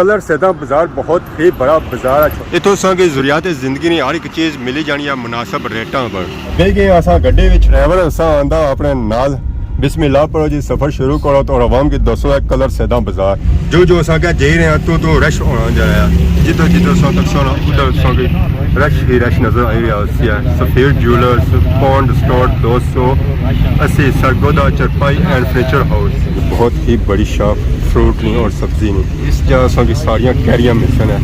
Colour सैदा बाजार बहुत ही बड़ा बाजार है। इतों असांखे ज़रूरियात ज़िंदगी की हर एक चीज़ मिली जानी है मुनासिब रेटां पर। बेही गए असां गड्डी विच ड्राइवर असां आंदा अपने नाल बिस्मिल्लाह पढ़ो जी सफ़र शुरू करो तो रवाम की 201 कलर सैदा बाजार। जो जो असां क्या जा रहे हैं तो रश होना जाए जिधर जिधर असां तक सोना उधर असांखे रश ही रश नज़र आई रहा है। सफ़ेद ज्वेलर्स पॉन्ड स्टोर 280 सरगोदा चरपाई एंड फर्नीचर हाउस। बहुत ही बड़ी शॉप फ्रूट नहीं और सब्जी नहीं। इस जगह असांखे सारियां कैरियां मिलसन है।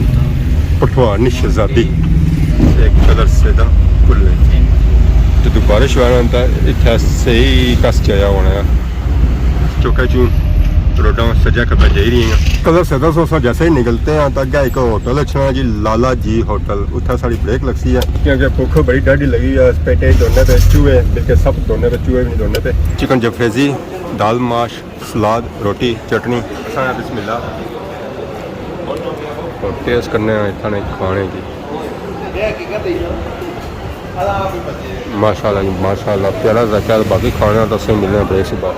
पठवानी शहजादी एक कलर सैदा खुले जो बारिश वाला होता है इतना सही कस जाया होना है। चौका चू रोडा सजा खब्बे जा रही हैं। कलर सैदा सो जैसे ही निकलते हैं तो अगर एक होटल अच्छा जी लाला जी होटल उत्थे साड़ी ब्रेक लगती है क्योंकि भुख बड़ी डाढ़ी लगी है। पेटे दोने पे चूहे बिल्कुल सब दोने पे चूहे भी नहीं दोने पे। चिकन जफरेजी दाल माश सलाद रोटी चटनी बिस्मिल्लाह और टेस्ट करने इतने खाने की माशाल्लाह प्यारा ज़ायका। बाकी खाना तो सही मिलने ब्रेक से बाद।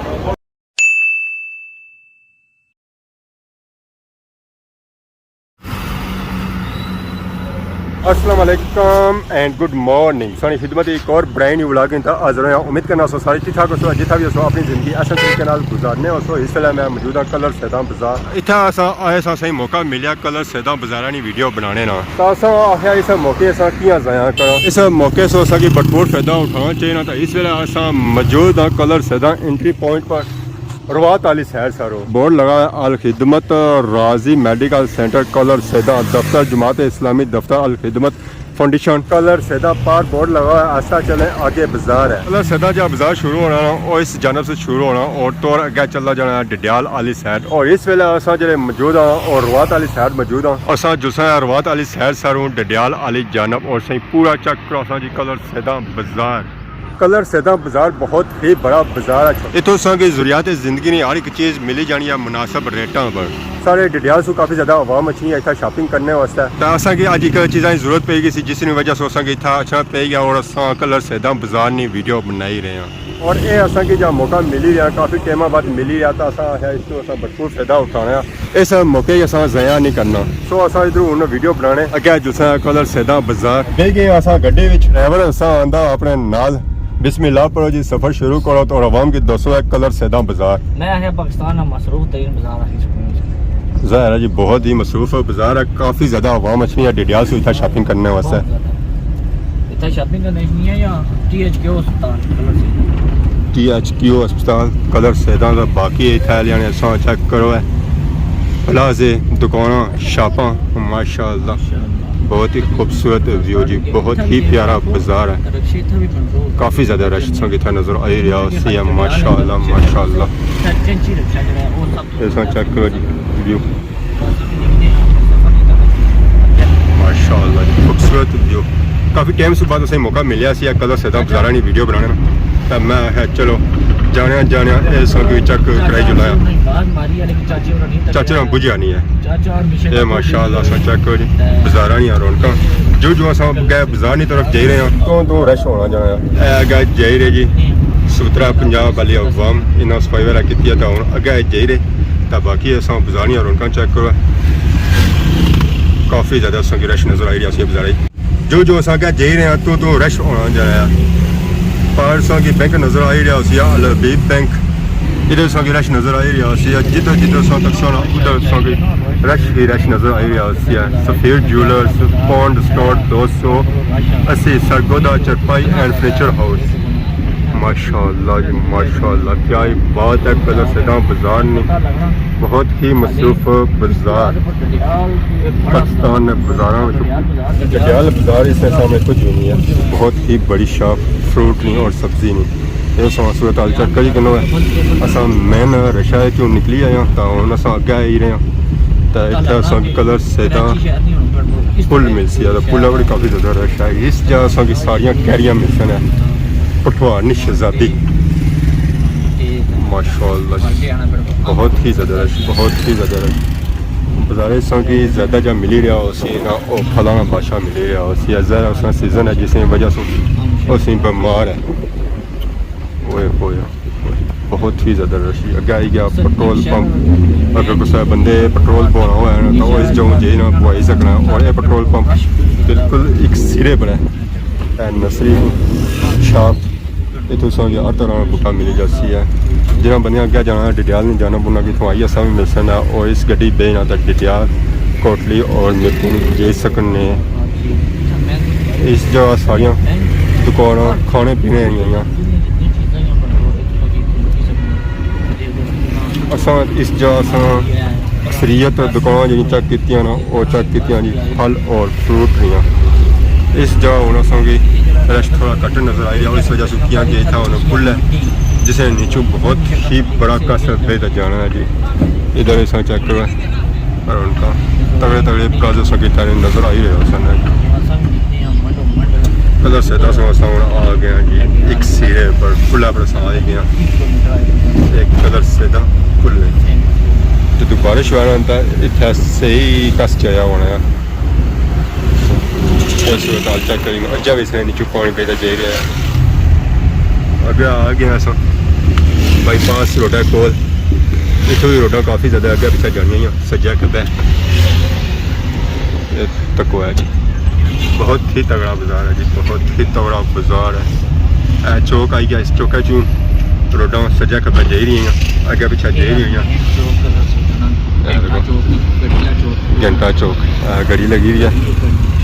अस्सलाम वालेकुम एंड गुड मॉर्निंग। सारी खिदमत एक और ब्रांड न्यू व्लॉगिंग था हाजिर हैं। उम्मीद करना सो सारी ठीक ठाक हो जितना भी हो अपनी ज़िंदगी आसान तरीके नाल गुजारने हो। इस वेले मैं मौजूद हाँ कलर सैदा बाजार। इतना असां आए सही मौका मिलिया कलर सैदा बाजार की वीडियो बनाने ना तो असां आख्या इस मौके असां कियां ज़ाया करो। इस मौके से असां की भरपूर फायदा उठाना चाहिए ना। तो इस वेले असां मौजूद हाँ कलर सैदा एंट्री पॉइंट पर रवात अली सैर सारो बोर्ड लगा है। अल खिदमत राजी मेडिकल सेंटर कलर सैदा दफ्तर जमात इस्लामी दफ्तर अल खिदमत फाउंडेशन कलर सैदा पार बोर्ड लगा है। आस्ता चले आगे बाजार है। कलर सैदा जब बाजार शुरू होना और इस जानब से शुरू होना और तो अगे चलना जाना डडियाल अली सैर। और इस वेले असा जो मौजूद हाँ और रवात अली सैर मौजूद हाँ। असा जुसा रवात अली सैर सारों डडियाल अली जानब और सही पूरा चक करो जी कलर सैदा बाजार। कलर सैदा बाजार बहुत ही बड़ा बाजार है। इतों असांखे ज़रूरियात ज़िंदगी की हर एक चीज़ मिली जानी है मुनासिब रेटां पर। सारे डडियाल से काफ़ी ज़्यादा आवाम अच्छी है इतना शॉपिंग करने वास्ते। तो असांखे अज एक चीज़ों की जरूरत पेगी सी जिसकी वजह से असांखे इतना अच्छा पे गया और असां कलर सैदा बाजार की वीडियो बनाई रहे हैं। और ये असांखे जब मौका मिली रहा काफ़ी टाइम बाद मिली रहा तो असा इसको असा भरपूर फायदा उठाना इस मौके असा ज़ाया नहीं करना। सो असा इधर हूँ वीडियो बनाने अगे जुसा कलर सैदा बाजार। बेही गए असा गड्डी विच ड्राइवर असा आंदा अपने नाल बिस्मिल्लाह पढ़ो जी सफ़र शुरू करो तो रवाम की 201 कलर सैदा बाजार। मैं पाकिस्तान का मसरूफ तरीन बाजार है। ज़ाहिर है जी बहुत ही मसरूफ बाजार है। काफ़ी ज़्यादा आवाम अच्छी है डडियाल से इतना शॉपिंग करने वास्ते। इतना शॉपिंग करने नहीं है या THQ अस्पताल कलर सैदा का बाकी इतना लिया चेक करो है प्लाजे दुकान शॉपां माशाअल्लाह बहुत ही खूबसूरत व्यू जी। बहुत ही प्यारा बाजार है। काफ़ी ज़्यादा रश संगीता नज़र आई रहा है माशाअल्लाह माशाअल्लाह। ऐसा चेक करो जी व्यू माशाअल्लाह जी खूबसूरत व्यू। काफ़ी टाइम से बाद उसे मौका मिले कलर सैदा बाजार की वीडियो बनाने तो मैं चलो जाने जाने संगी चेक कराई जुलाया चाचे ना बुझिया नहीं है ये माशाअल्लाह असा चेक करो जी बाजार नहीं रौनक जो जो असा गए बाजार की तरफ जा रहे हैं तो रश होना जाना अगे जा रहे जी सूत्रा पंजाब वाली अवाम इन्हें सफाई वगैरह की तो हूँ अगे जा रहे तो बाकी असा बाजार रौनक चेक करो काफ़ी ज़्यादा संगी रश नज़र आई रही बाजार जो जो असा अगे जा रहे हैं तो रश होना जाना। पार की बैंक नज़र आई रहा अल हबीब बैंक इधर की रश नज़र आई रहा जिधर जिधर तक सोना उधर रश ही रश नज़र आई रहा। सफ़ेद ज्वेलर्स पॉन्ड स्टोर 280 सरगोदा चरपाई एंड फर्नीचर हाउस। माशाअल्लाह जी माशाअल्लाह क्या ही बात है। कलर सैदा बाजार ने बहुत ही मसरूफ बाजार पाकिस्तान में बाजार डडियाल बाजार इसमें सामने कुछ भी नहीं है। बहुत ही बड़ी शॉप फ्रूट नहीं और सब्जी नहीं ये सूरत हाल चेक करी कनो है। असा मेन रशा क्यों निकली आए तो हम अस अगे आई रहे हैं तो इतना असा कलर सैदा पुल मिल सी पुल बड़ी काफ़ी ज़्यादा रश है। इस जगह असा की सारियाँ कैरियां मिलसन है। पठवानी शहजादी माशाअल्लाह बहुत ही ज़्यादा रश बहुत ही ज़्यादा रश बाजार की ज़्यादा जब मिली रहा उसी ना वो फलाना बादशाह मिली रहा उसी ज़रा उसका सीज़न है जिसकी वजह से उसी बीमार है वो बहुत ही ज़्यादा रश अगे आई गया पेट्रोल पंप अगर कुछ बंदे पेट्रोल पवाना हुआ है तो इस जगह जे ना पवाई सकना। और ये पेट्रोल पंप बिल्कुल एक सिरे पर है नर्सरी शॉप। इतों सारी हर तरह का बूटा मिली जाती है। जिन्हें बंद अगर जाना डिडियाल नहीं जाना बुना कि इतों आई असा भी मिल सकता। और इस गड्डी बेना तक डिडियाल कोटली और मिर्पुर जे सकने। इस जगह सारिया दुकान खाने पीने आई असा इस जगह अक्सरीयत दुकान जी चेक की वो चेक की जी फल और फ्रूट रही। इस जगह हूँ असेंगी रश थोड़ा घट नज़र आई है। इस वजह से किया कि इतना उन्हें पुल है जिसे नीचों बहुत ही बड़ा कसर पे जाना है जी। इधर ऐसा चेक करो और उनका तगड़े तगड़े प्लाजो संगीत नज़र आ ही रहे सन। कलर से दस आ गया जी एक सिरे पर पुला पर आ गया एक कलर से पुल जो बारिश वाला था इतना सही कस चया होना है। अस्पताल चेक करेंगे अजा भी इसने नीचे पानी पे जा रहा है। अगे आ गया सो बाईपास रोडा कोल इतों भी रोडा काफ़ी ज़्यादा अगे पिछले जानिया सज्जा खब्बे तको है जी। बहुत ही तगड़ा बाजार है जी बहुत ही तगड़ा बाजार है। चौक आई गया इस चौका चू रोडा सज्जा खब्बे जा रही हैं अगे पिछले जा रही हैं। घंटा चौक गड़ी लगी हुई है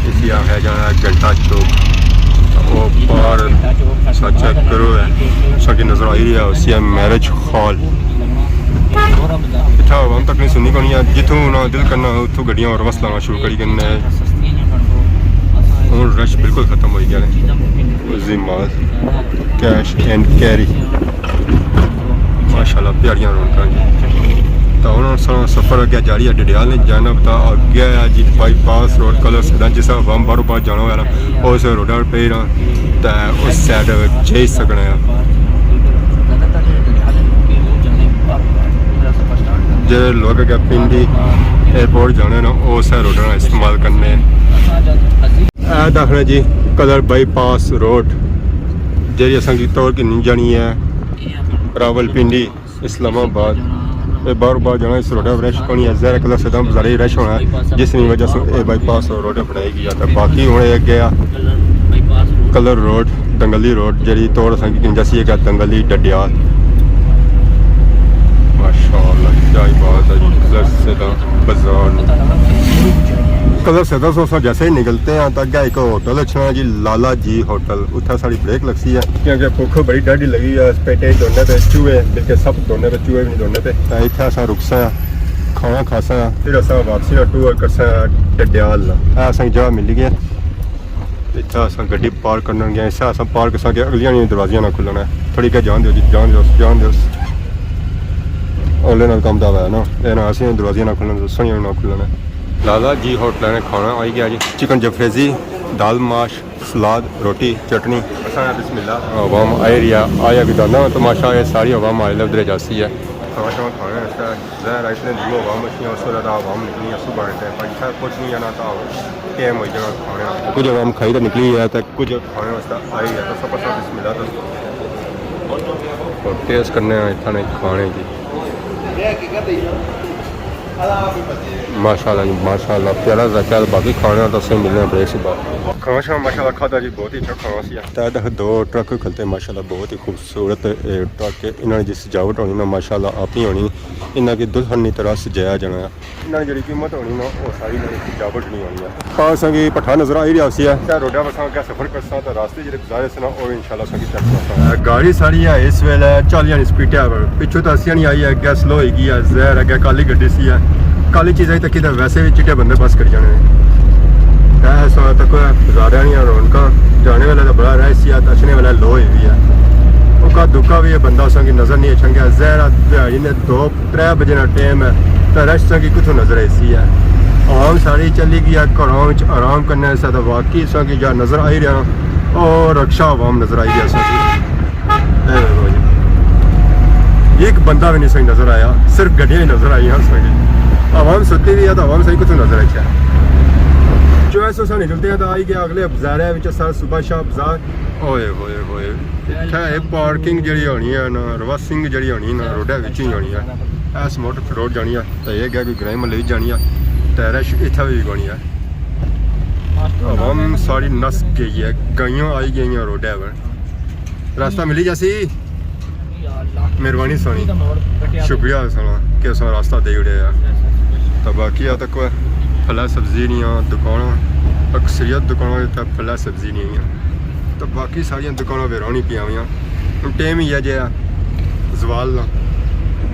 इसी आखिया जाना घंटा चौक। वो पार चेक करो है सबकी नज़र आई रही है उसी मैरिज हॉल। इतना आवाम तक नहीं सुननी पड़ी है जितों ना दिल करना उतों गड्डियां और बस लाना शुरू करी करना है। हूँ रश बिल्कुल ख़त्म हो गया है। माल कैश एंड कैरी माशाल्लाह प्यारियां रौनक जी। तो हूँ सफ़र अगर जारी है डिडियाल ने जाना बता अगे है जी बाईपास रोड कलर सीधा जिस हम बारों बार जाना होया ना उस रोडा पे ना तो उस साइड जाई सकना है। जो लोग अगर पिंडी एयरपोर्ट जाने ना उस रोडा इस्तेमाल करने दाखना जी कलर बाईपास रोड जी असी तौर की नहीं जानी है रावलपिंडी इस्लामाबाद बार बार जाना इस रोड रश होनी है। जहर कलर से बाजार ही रश होना है जिसकी वजह से ये बाईपास रोड बनाई गई है। बाकी हूँ गया कलर रोड दंगली रोड जी तौर जैसी है दंगली डडियाल माशाअल्लाह क्या बात है। कलर से बाजार कलर से जैसे ही निकलते हैं तो अगर एक होटल अच्छा जी लाला जी होटल उत्थे साड़ी ब्रेक लगती है क्योंकि भुख बड़ी डाढ़ी लगी है। पेटे दोने पे चूहे बल्कि सब दोने पे चूहे भी नहीं दोने पे इतना अस रुकसा खाना खासा फिर अस वापसी का टूर करसा डडियाल अस जगह मिली गई इतना अस गड्डी पार्क करने गए इस अस पार्क कसा अगलियां दरवाजियां ना खुलना है थोड़ी क्या जान दो जी जान दो ओले नाल कम दावा है ना ये ना असें दरवाजियां ना खुलना सोनिया ना खुलना। लाला जी होटल ने खाना आई गया जी चिकन जफरेजी दाल माश सलाद रोटी चटनी बिस्मिल्लाह अवाम आई रही है आया भी दाना तमाशा ये सारी अवाम आए उधर जाती है खाना खाने जहर इतने दूर अवाम अच्छी उस वजह अवाम निकली सुबह टाइम पर इतना कुछ नहीं जाना था टाइम हो जाएगा खाने कुछ अवाम खाई तो निकली है तो कुछ खाने वास्ते आई है तो सब बिस्मिल्लाह तो टेस्ट करने इतने खाने की माशाल्लाह जी माशाल्लाह प्यारा जायका बाकी खाने तो सही मिलने ब्रेक से बाद खाना शाम माशाल्लाह खादा जी बहुत ही अच्छा खाना सी तक दो ट्रक खलते माशाल्लाह बहुत ही खूबसूरत ट्रक इन्होंने जिस सजावट होनी ना माशाल्लाह अपनी होनी इन्हों की दुल्हन की तरह सजाया जाना इन्होंने जी कीमत होनी ना वो सारी सजावट नहीं होनी है। खास संगी भट्ठा नजर आई रहा है रोडा बसा क्या सफर कर सकता रास्ते जो गुजारे से ना और इंशाल्लाह संगी चेक गाड़ी सारी है इस वेले 40 स्पीड है पिछू तो 80 नहीं आई है अगर स्लो होगी है जहर अगर काली गड्डी सी है काली चीज़ें तक तो वैसे भी चिट्टे बंदे बस कर जाने ऐसा तक गुजारा नहीं है रौनक जाने वाला तो बड़ा रश है अचने वाला लो भी है उका दुखा भी है बंदा उसकी नज़र नहीं छंगा जहरा दिहाड़ी ने 2-3 बजे का टाइम है तो रश की कितों नज़र ऐसी है आम सारी चली गई है घरों आराम करने से तो वाकई संगी जहाँ नज़र आई रहा और रक्षा आवाम नज़र आई गया एक बंदा भी नहीं सही नज़र आया सिर्फ गड्डियाँ ही नज़र आई संगी आवाम सुती भी है तो आवाम सही कितों नजर अच्छा जो ऐसा निकलते हैं तो आई गया अगले बाजार है सर सुबह शाह बाजार ओए होए होए पार्किंग जी होनी है ना रिवर्सिंग जी होनी ना रोडा बिच ही होनी है ਐਸ ਮੋਟਰ ਫਰੋਡ ਜਾਣੀ ਆ ਤੇ ਇਹ ਗਿਆ ਕੋਈ ਗ੍ਰਾਮ ਲਈ ਜਾਣੀ ਆ ਟੈਰਸ਼ ਇੱਥੇ ਵੀ ਗਣੀ ਆ ਹਵਾਮ ਸਾਰੀ ਨਸ ਗਈ ਹੈ ਗਈਆਂ ਆਈ ਗਈਆਂ ਰੋਡਾਂ ਪਰ ਰਾਸਤਾ ਮਿਲੀ ਜਾਸੀ ਮਿਹਰਬਾਨੀ सोनी शुक्रिया सोना कि अस रास्ता दे उड़े तो बाकी आ तक फला सब्जी नहीं आ दुकाना अक्सरियत दुकानों तक फला सब्जी नहीं है तो बाकी सारिया दुकानों पे रोनी पिया हुई हम टाइम ही है जे जवाल ना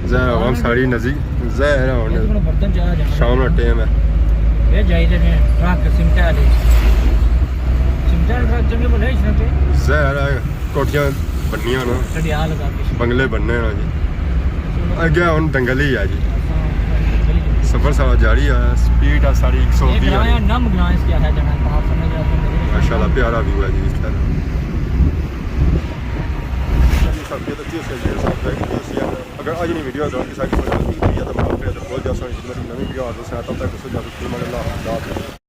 जहर आवाम सारी नज़ीक जहर होने शाम का टाइम है जहर कोठियां बननिया ना बंगले बनने ना जी अगे हम दंगल ही है जी सफर सारा जारी है स्पीड है सारी 120 माशाल्लाह प्यारा व्यू है जी इस तरह अगर आज नहीं वीडियो तो बहुत ज़्यादा नवी वीडियो तब तक